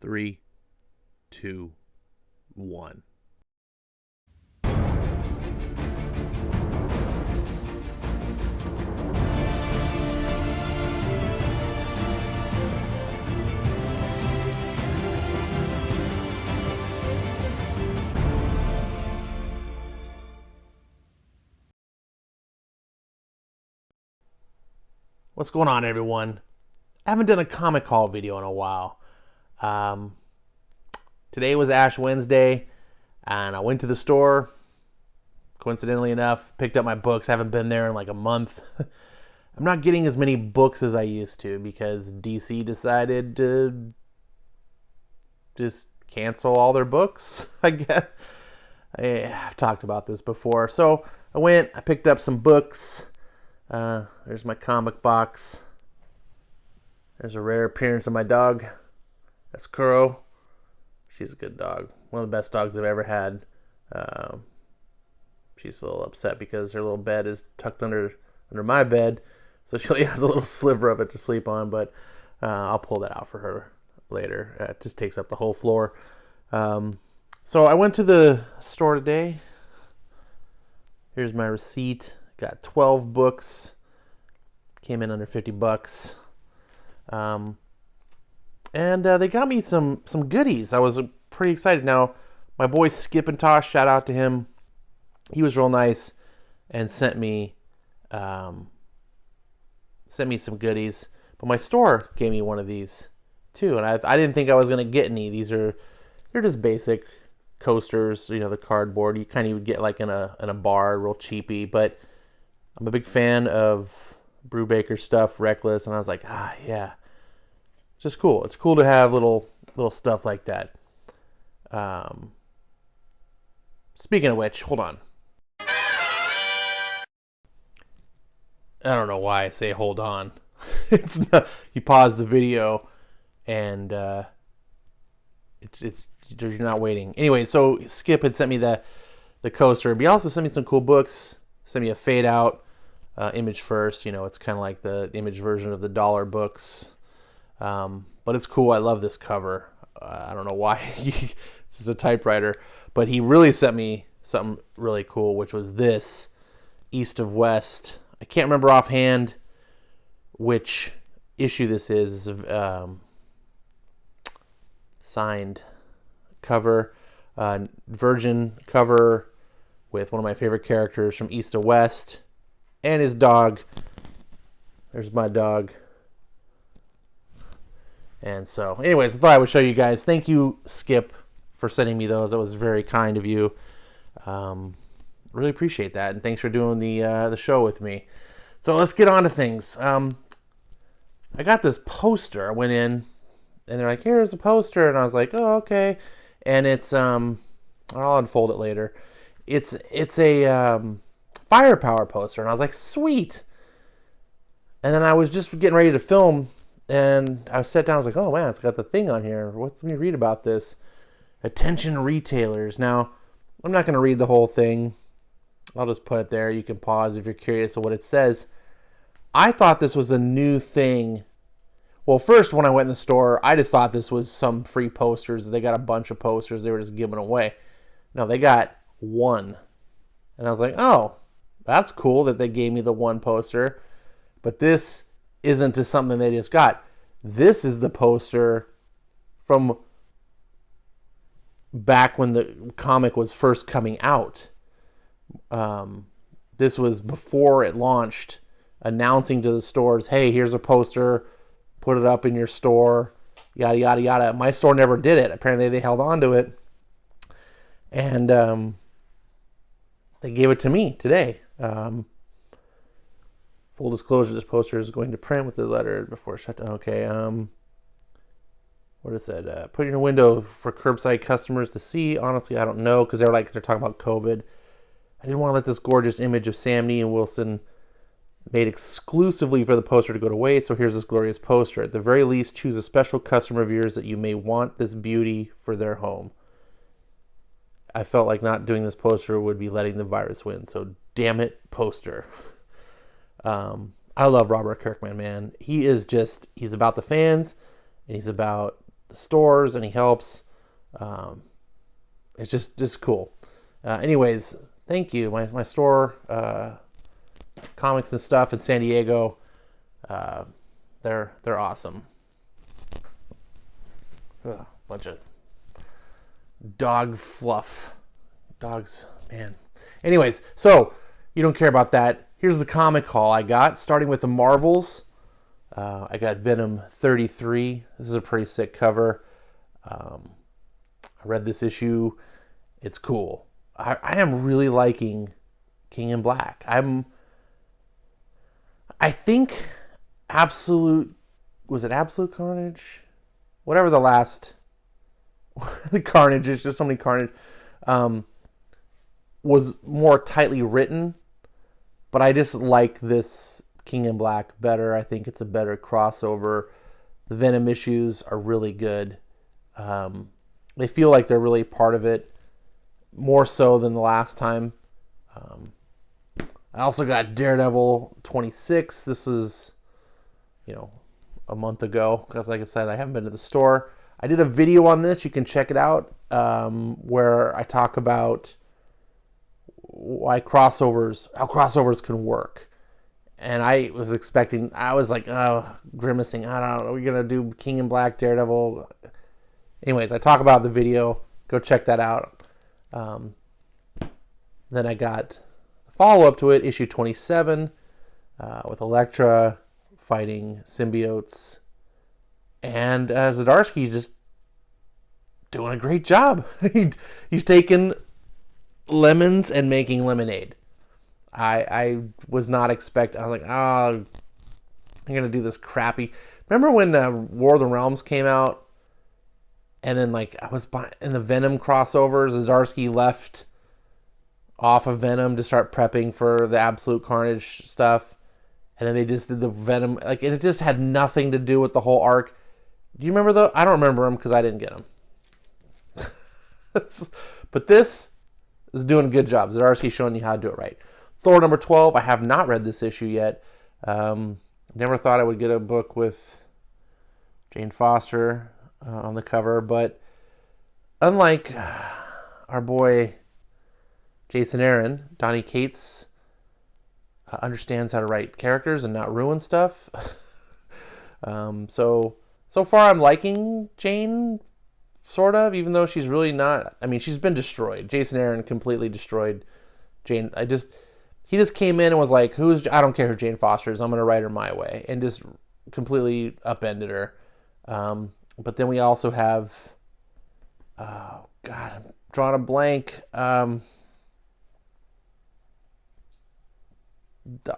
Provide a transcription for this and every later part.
3, 2, 1. What's going on, everyone? I haven't done a comic haul video in a while. Today was Ash Wednesday, and I went to the store. Coincidentally enough, picked up my books. Haven't been there in like a month. I'm not getting as many books as I used to because DC decided to just cancel all their books, I guess. I've talked about this before. So I picked up some books. There's my comic box. There's a rare appearance of my dog. That's Kuro. She's a good dog. One of the best dogs I've ever had. She's a little upset because her little bed is tucked under my bed. So she only has a little sliver of it to sleep on. But I'll pull that out for her later. It just takes up the whole floor. So I went to the store today. Here's my receipt. Got 12 books. Came in under $50. And they got me some goodies. I was pretty excited. Now, my boy Skip and Tosh, shout out to him. He was real nice and sent me some goodies. But my store gave me one of these too, and I didn't think I was gonna get any. They're just basic coasters, the cardboard. You kind of would get like in a bar, real cheapy. But I'm a big fan of Brubaker stuff, Reckless, and I was like, yeah, just cool. It's cool to have little stuff like that. Speaking of which, hold on. I don't know why I say hold on. It's not. You pause the video, and it's you're not waiting. Anyway, so Skip had sent me the coaster, but he also sent me some cool books. Sent me a fade out image first. It's kind of like the image version of the dollar books. But it's cool. I love this cover. I don't know why. This is a typewriter. But he really sent me something really cool, which was this East of West. I can't remember offhand which issue this is. Signed cover. Virgin cover with one of my favorite characters from East of West. And his dog. There's my dog. And so, anyways, I thought I would show you guys. Thank you, Skip, for sending me those. That was very kind of you. Really appreciate that, and thanks for doing the show with me. So let's get on to things. I got this poster. I went in, and they're like, "Here's a poster," and I was like, "Oh, okay." And it's I'll unfold it later. It's a firepower poster, and I was like, "Sweet." And then I was just getting ready to film. And I sat down, I was like, oh man, it's got the thing on here. Let me read about this. Attention retailers. Now, I'm not going to read the whole thing. I'll just put it there. You can pause if you're curious of what it says. I thought this was a new thing. Well, first, when I went in the store, I just thought this was some free posters. They got a bunch of posters they were just giving away. No, they got one. And I was like, oh, that's cool that they gave me the one poster. But this isn't just something they just got. This is the poster from back when the comic was first coming out. This was before it launched, announcing to the stores, hey, here's a poster, put it up in your store, yada, yada, yada. My store never did it. Apparently they held on to it. And they gave it to me today. Full disclosure, this poster is going to print with the letter before shutdown. Okay, what is it? Put it in your window for curbside customers to see. Honestly, I don't know, because they're talking about COVID. I didn't want to let this gorgeous image of Sam Neill and Wilson made exclusively for the poster to go to waste, so here's this glorious poster. At the very least, choose a special customer of yours that you may want this beauty for their home. I felt like not doing this poster would be letting the virus win, so damn it, poster. I love Robert Kirkman, man. He's about the fans, and he's about the stores and he helps. It's just cool. Anyways, thank you. My store, comics and stuff in San Diego, they're awesome. Ugh, bunch of dog fluff. Dogs, man. Anyways, so you don't care about that. Here's the comic haul I got, starting with the Marvels. I got Venom 33. This is a pretty sick cover. I read this issue. It's cool. I am really liking King in Black. I think Absolute Carnage? Whatever the last the Carnage is, just so many Carnage, was more tightly written, but I just like this King in Black better. I think it's a better crossover. The Venom issues are really good. They feel like they're really part of it, more so than the last time. I also got Daredevil 26. This is, a month ago, because like I said, I haven't been to the store. I did a video on this. You can check it out, where I talk about how crossovers can work. And I was like, grimacing. I don't know. Are we going to do King in Black, Daredevil? Anyways, I talk about the video. Go check that out. Then I got a follow-up to it, issue 27, with Elektra fighting symbiotes. And Zdarsky's just doing a great job. He's taking lemons and making lemonade. I was not expecting. I was like, I'm going to do this crappy. Remember when War of the Realms came out? And then, I was in the Venom crossovers, Zdarsky left off of Venom to start prepping for the Absolute Carnage stuff. And then they just did the Venom. It just had nothing to do with the whole arc. Do you remember I don't remember them because I didn't get them. But this is doing a good job. Zdarsky's showing you how to do it right. Thor number 12. I have not read this issue yet. Never thought I would get a book with Jane Foster on the cover, but unlike our boy Jason Aaron, Donny Cates understands how to write characters and not ruin stuff. So far I'm liking Jane, sort of, even though she's really not. I mean, she's been destroyed. Jason Aaron completely destroyed Jane. He just came in and was like, I don't care who Jane Foster is, I'm going to write her my way, and just completely upended her. But then we also have, I'm drawing a blank.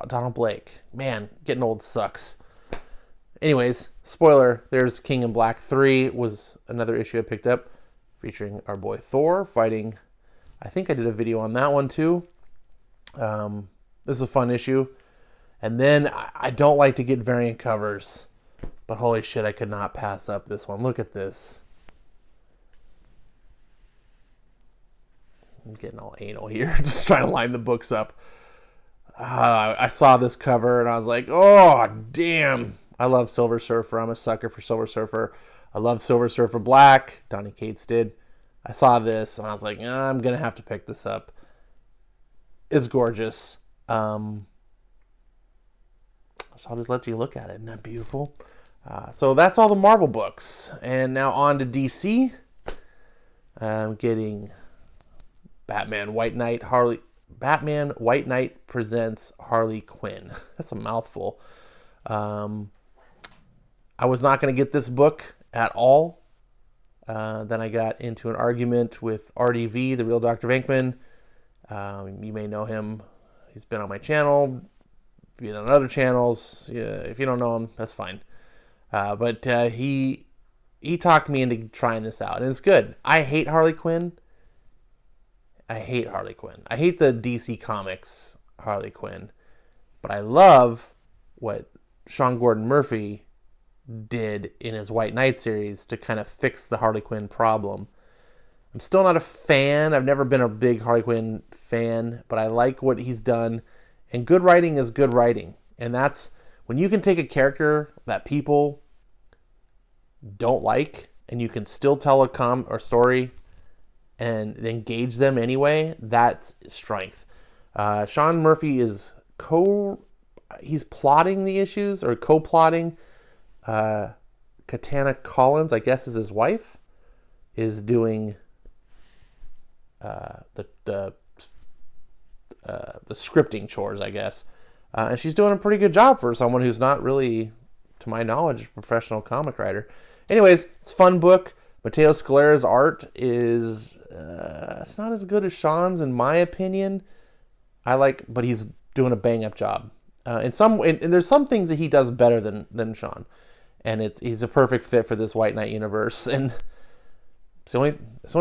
Donald Blake. Man, getting old sucks. Anyways, spoiler, there's King in Black 3 was another issue I picked up featuring our boy Thor fighting. I think I did a video on that one too. This is a fun issue. And then I don't like to get variant covers, but holy shit, I could not pass up this one. Look at this. I'm getting all anal here, just trying to line the books up. I saw this cover and I was like, oh, damn. I love Silver Surfer. I'm a sucker for Silver Surfer. I love Silver Surfer Black. Donny Cates did. I saw this and I was like, I'm going to have to pick this up. It's gorgeous. So I'll just let you look at it. Isn't that beautiful? So that's all the Marvel books. And now on to DC. I'm getting Batman White Knight presents Harley Quinn. That's a mouthful. I was not going to get this book at all. Then I got into an argument with RDV, the real Dr. Venkman. You may know him. He's been on my channel, been on other channels. Yeah, if you don't know him, that's fine. But he talked me into trying this out, and it's good. I hate Harley Quinn. I hate the DC Comics Harley Quinn. But I love what Sean Gordon Murphy did in his White Knight series to kind of fix the Harley Quinn problem. I'm still not a fan. I've never been a big Harley Quinn fan, but I like what he's done. And good writing is good writing. And that's when you can take a character that people don't like and you can still tell a story and engage them anyway, that's strength. Sean Murphy is he's plotting the issues, or co-plotting. Katana Collins, I guess is his wife, is doing the scripting chores, I guess. And she's doing a pretty good job for someone who's not really, to my knowledge, a professional comic writer. Anyways, it's a fun book. Matteo Scalera's art is it's not as good as Sean's, in my opinion. But he's doing a bang-up job. And there's some things that he does better than Sean. And he's a perfect fit for this White Knight universe. And it's the only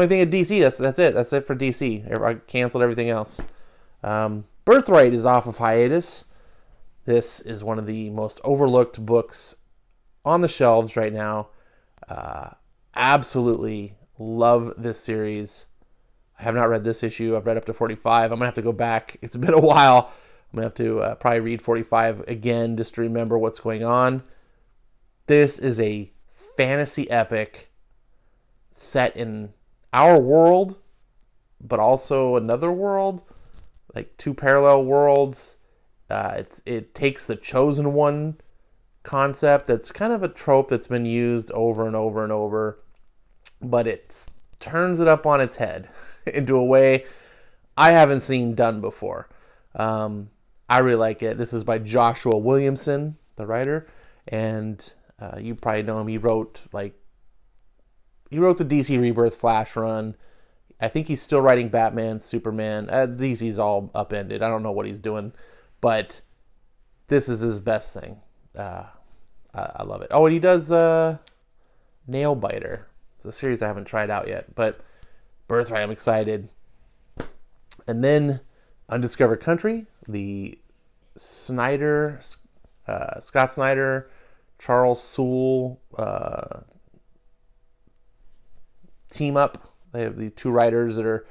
thing at DC. That's it. That's it for DC. I canceled everything else. Birthright is off of hiatus. This is one of the most overlooked books on the shelves right now. Absolutely love this series. I have not read this issue. I've read up to 45. I'm going to have to go back. It's been a while. I'm going to have to probably read 45 again just to remember what's going on. This is a fantasy epic set in our world, but also another world, like two parallel worlds. It takes the Chosen One concept that's kind of a trope that's been used over and over and over, but it turns it up on its head into a way I haven't seen done before. I really like it. This is by Joshua Williamson, the writer, and you probably know him. He wrote the DC Rebirth Flash run. I think he's still writing Batman, Superman. DC's all upended. I don't know what he's doing, but this is his best thing. I love it. Oh, and he does Nail Biter. It's a series I haven't tried out yet, but Birthright, I'm excited. And then Undiscovered Country, the Scott Snyder, Charles Soule team up. They have the two writers that are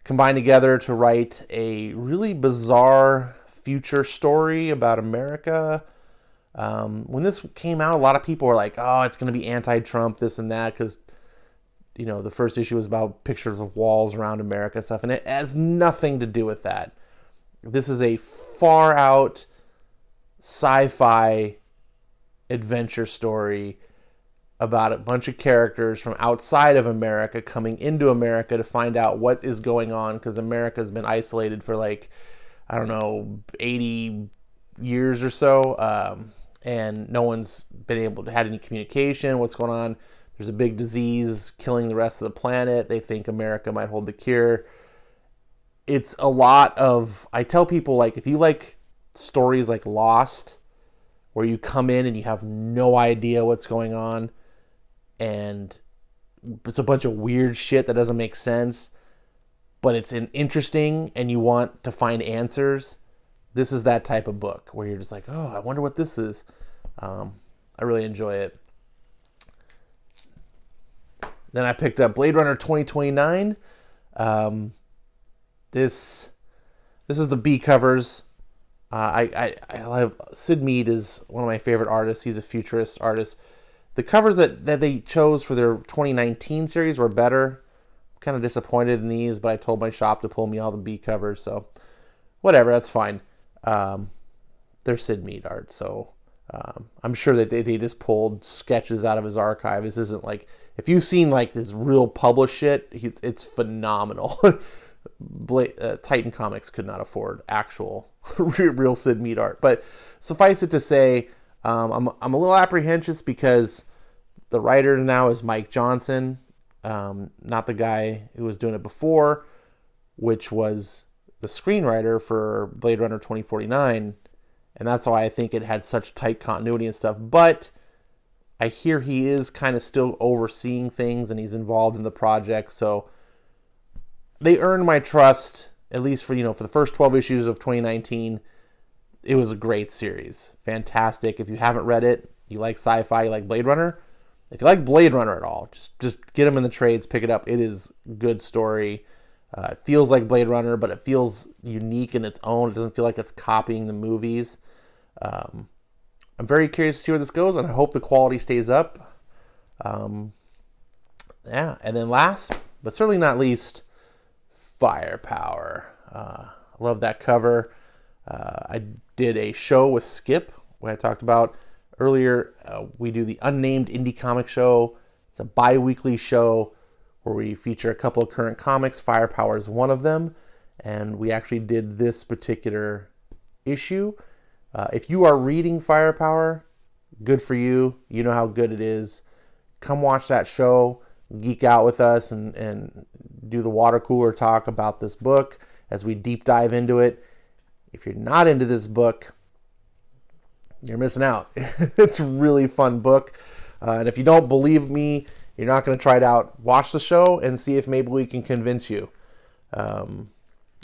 combined together to write a really bizarre future story about America. When this came out, a lot of people were like, oh, it's going to be anti-Trump, this and that, because, the first issue was about pictures of walls around America and stuff, and it has nothing to do with that. This is a far-out sci-fi adventure story about a bunch of characters from outside of America coming into America to find out what is going on, because America's been isolated for 80 years or so, and no one's been able to have any communication. What's going on? There's a big disease killing the rest of the planet. They think America might hold the cure. It's a lot of, I tell people, if you like stories like Lost, where you come in and you have no idea what's going on, and it's a bunch of weird shit that doesn't make sense, but it's interesting and you want to find answers. This is that type of book where you're just like, oh, I wonder what this is. I really enjoy it. Then I picked up Blade Runner 2029. This is the B covers. I love Sid Mead is one of my favorite artists. He's a futurist artist. The covers that they chose for their 2019 series were better. I'm kind of disappointed in these, but I told my shop to pull me all the B covers, so whatever, that's fine. They're Sid Mead art, so I'm sure that they just pulled sketches out of his archive. This isn't if you've seen this real published shit, it's phenomenal. Titan Comics could not afford actual real Sid Mead art, but suffice it to say, I'm a little apprehensive because the writer now is Mike Johnson, not the guy who was doing it before, which was the screenwriter for Blade Runner 2049, and that's why I think it had such tight continuity and stuff. But I hear he is kind of still overseeing things and he's involved in the project, so they earned my trust, at least for the first 12 issues of 2019. It was a great series. Fantastic. If you haven't read it, you like sci-fi, you like Blade Runner. If you like Blade Runner at all, just get them in the trades, pick it up. It is a good story. It feels like Blade Runner, but it feels unique in its own. It doesn't feel like it's copying the movies. I'm very curious to see where this goes, and I hope the quality stays up. Yeah, and then last, but certainly not least, Firepower. I love that cover. I did a show with Skip, where I talked about earlier. We do the Unnamed Indie Comic Show. It's a bi-weekly show where we feature a couple of current comics. Firepower is one of them, and we actually did this particular issue. If you are reading Firepower, good for you. You know how good it is. Come watch that show, geek out with us, and do the water cooler talk about this book as we deep dive into it. If you're not into this book, you're missing out. It's a really fun book. And if you don't believe me, you're not going to try it out, watch the show and see if maybe we can convince you.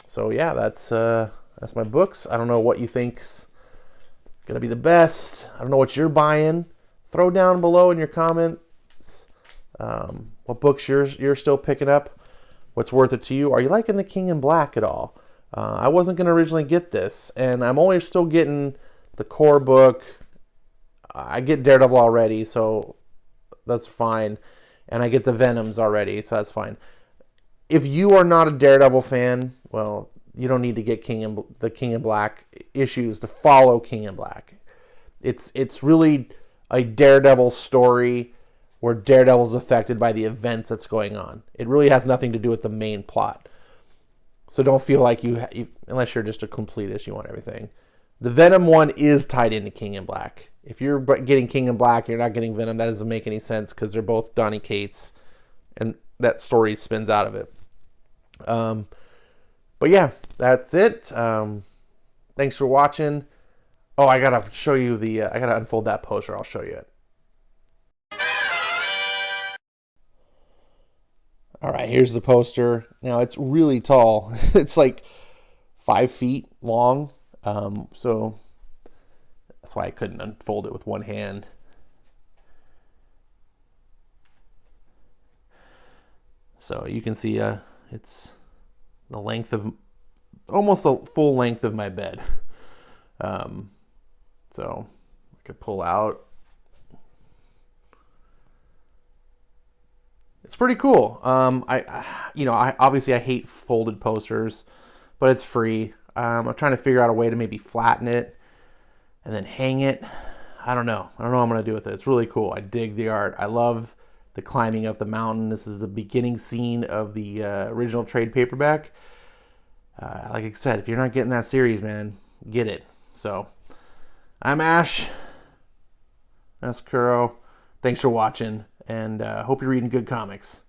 So yeah, that's my books. I don't know what you think's going to be the best. I don't know what you're buying. Throw down below in your comments what books you're still picking up. What's worth it to you? Are you liking The King in Black at all? I wasn't going to originally get this, and I'm only still getting the core book. I get Daredevil already, so that's fine. And I get the Venoms already, so that's fine. If you are not a Daredevil fan, well, you don't need to get the King in Black issues to follow King in Black. It's really a Daredevil story where Daredevil's affected by the events that's going on. It really has nothing to do with the main plot. So don't feel like you unless you're just a completist, you want everything. The Venom one is tied into King in Black. If you're getting King in Black, you're not getting Venom. That doesn't make any sense because they're both Donny Cates, and that story spins out of it. But yeah, that's it. Thanks for watching. Oh, I gotta show you I gotta unfold that poster. I'll show you it. All right, here's the poster. Now, it's really tall. It's like 5 feet long. So that's why I couldn't unfold it with one hand. So you can see it's the length of, almost the full length of my bed. So I could pull out. It's pretty cool. I obviously I hate folded posters, but it's free. I'm trying to figure out a way to maybe flatten it and then hang it. I don't know what I'm going to do with it. It's really cool. I dig the art. I love the climbing up the mountain. This is the beginning scene of the original trade paperback. Like I said, if you're not getting that series, man, get it. So I'm Ash. That's Kuro. Thanks for watching, and hope you're reading good comics.